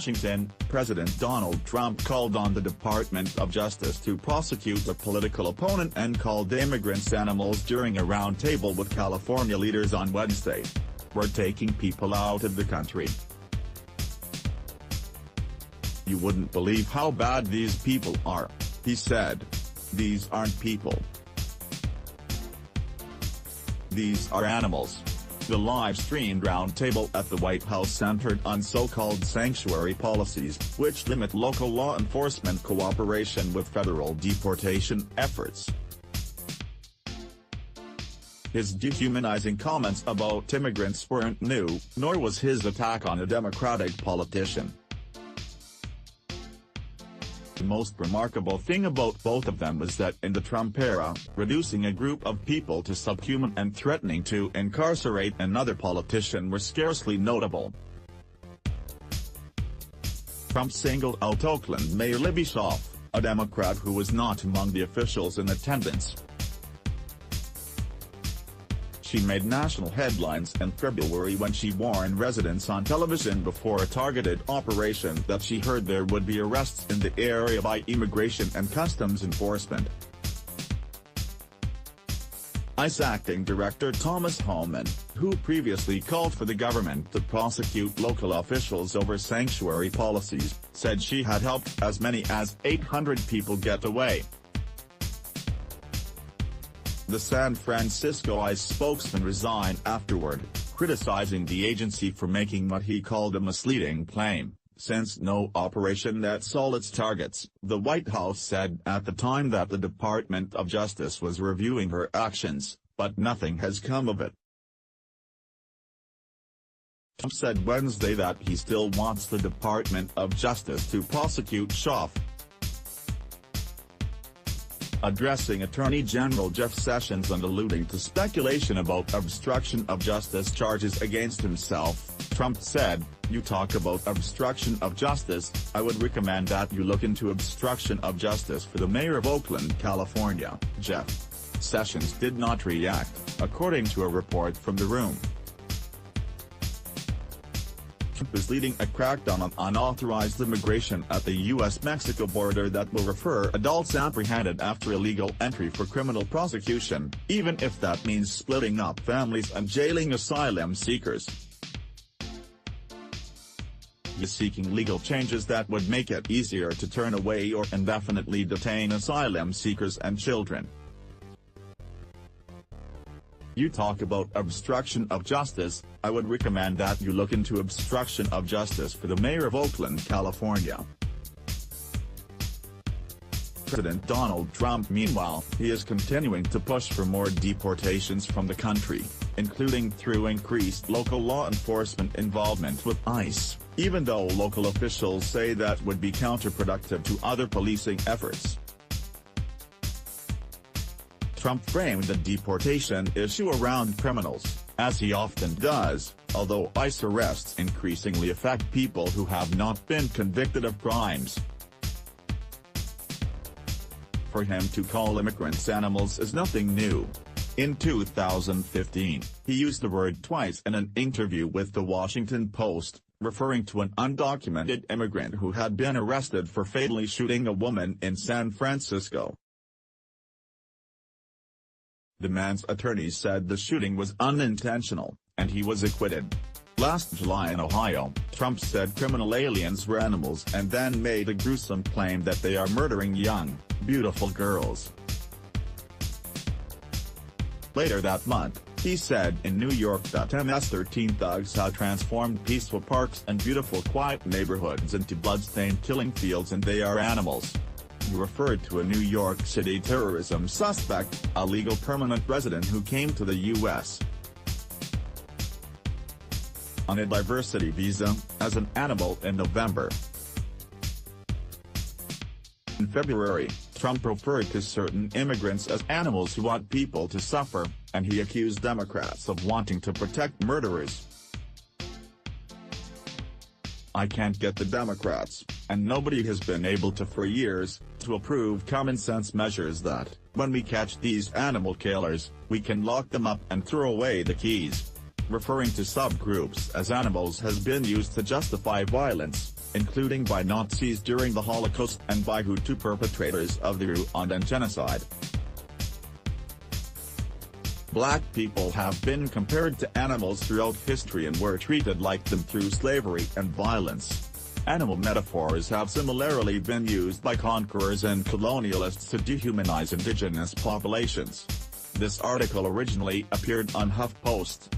Washington, President Donald Trump called on the Department of Justice to prosecute a political opponent and called immigrants animals during a roundtable with California leaders on Wednesday. "We're taking people out of the country. You wouldn't believe how bad these people are," he said. "These aren't people. These are animals." The live-streamed roundtable at the White House centered on so-called sanctuary policies, which limit local law enforcement cooperation with federal deportation efforts. His dehumanizing comments about immigrants weren't new, nor was his attack on a Democratic politician. The most remarkable thing about both of them was that in the Trump era, reducing a group of people to subhuman and threatening to incarcerate another politician were scarcely notable. Trump singled out Oakland Mayor Libby Schaaf, a Democrat who was not among the officials in attendance. She made national headlines in February when she warned residents on television before a targeted operation that she heard there would be arrests in the area by Immigration and Customs Enforcement. ICE Acting Director Thomas Homan, who previously called for the government to prosecute local officials over sanctuary policies, said she had helped as many as 800 people get away. The San Francisco ICE spokesman resigned afterward, criticizing the agency for making what he called a misleading claim, since no operation met all its targets. The White House said at the time that the Department of Justice was reviewing her actions, but nothing has come of it. Trump said Wednesday that he still wants the Department of Justice to prosecute Schaaf. Addressing Attorney General Jeff Sessions and alluding to speculation about obstruction of justice charges against himself, Trump said, "You talk about obstruction of justice, I would recommend that you look into obstruction of justice for the mayor of Oakland, California, Jeff." Sessions did not react, according to a report from The Room. Trump is leading a crackdown on unauthorized immigration at the U.S.-Mexico border that will refer adults apprehended after illegal entry for criminal prosecution, even if that means splitting up families and jailing asylum seekers. He is seeking legal changes that would make it easier to turn away or indefinitely detain asylum seekers and children. "You talk about obstruction of justice, I would recommend that you look into obstruction of justice for the mayor of Oakland, California." President Donald Trump meanwhile, he is continuing to push for more deportations from the country, including through increased local law enforcement involvement with ICE, even though local officials say that would be counterproductive to other policing efforts. Trump framed the deportation issue around criminals, as he often does, although ICE arrests increasingly affect people who have not been convicted of crimes. For him to call immigrants animals is nothing new. In 2015, he used the word twice in an interview with The Washington Post, referring to an undocumented immigrant who had been arrested for fatally shooting a woman in San Francisco. The man's attorneys said the shooting was unintentional, and he was acquitted. Last July in Ohio, Trump said criminal aliens were animals and then made a gruesome claim that they are murdering young, beautiful girls. Later that month, he said in New York that MS-13 thugs have transformed peaceful parks and beautiful quiet neighborhoods into blood-stained killing fields and they are animals. He referred to a New York City terrorism suspect, a legal permanent resident who came to the U.S. on a diversity visa, as an animal in November. In February, Trump referred to certain immigrants as animals who want people to suffer, and he accused Democrats of wanting to protect murderers. "I can't get the Democrats, and nobody has been able to for years, to approve common-sense measures that, when we catch these animal killers, we can lock them up and throw away the keys," referring to subgroups as animals has been used to justify violence, including by Nazis during the Holocaust and by Hutu perpetrators of the Rwandan genocide. Black people have been compared to animals throughout history and were treated like them through slavery and violence. Animal metaphors have similarly been used by conquerors and colonialists to dehumanize indigenous populations. This article originally appeared on HuffPost.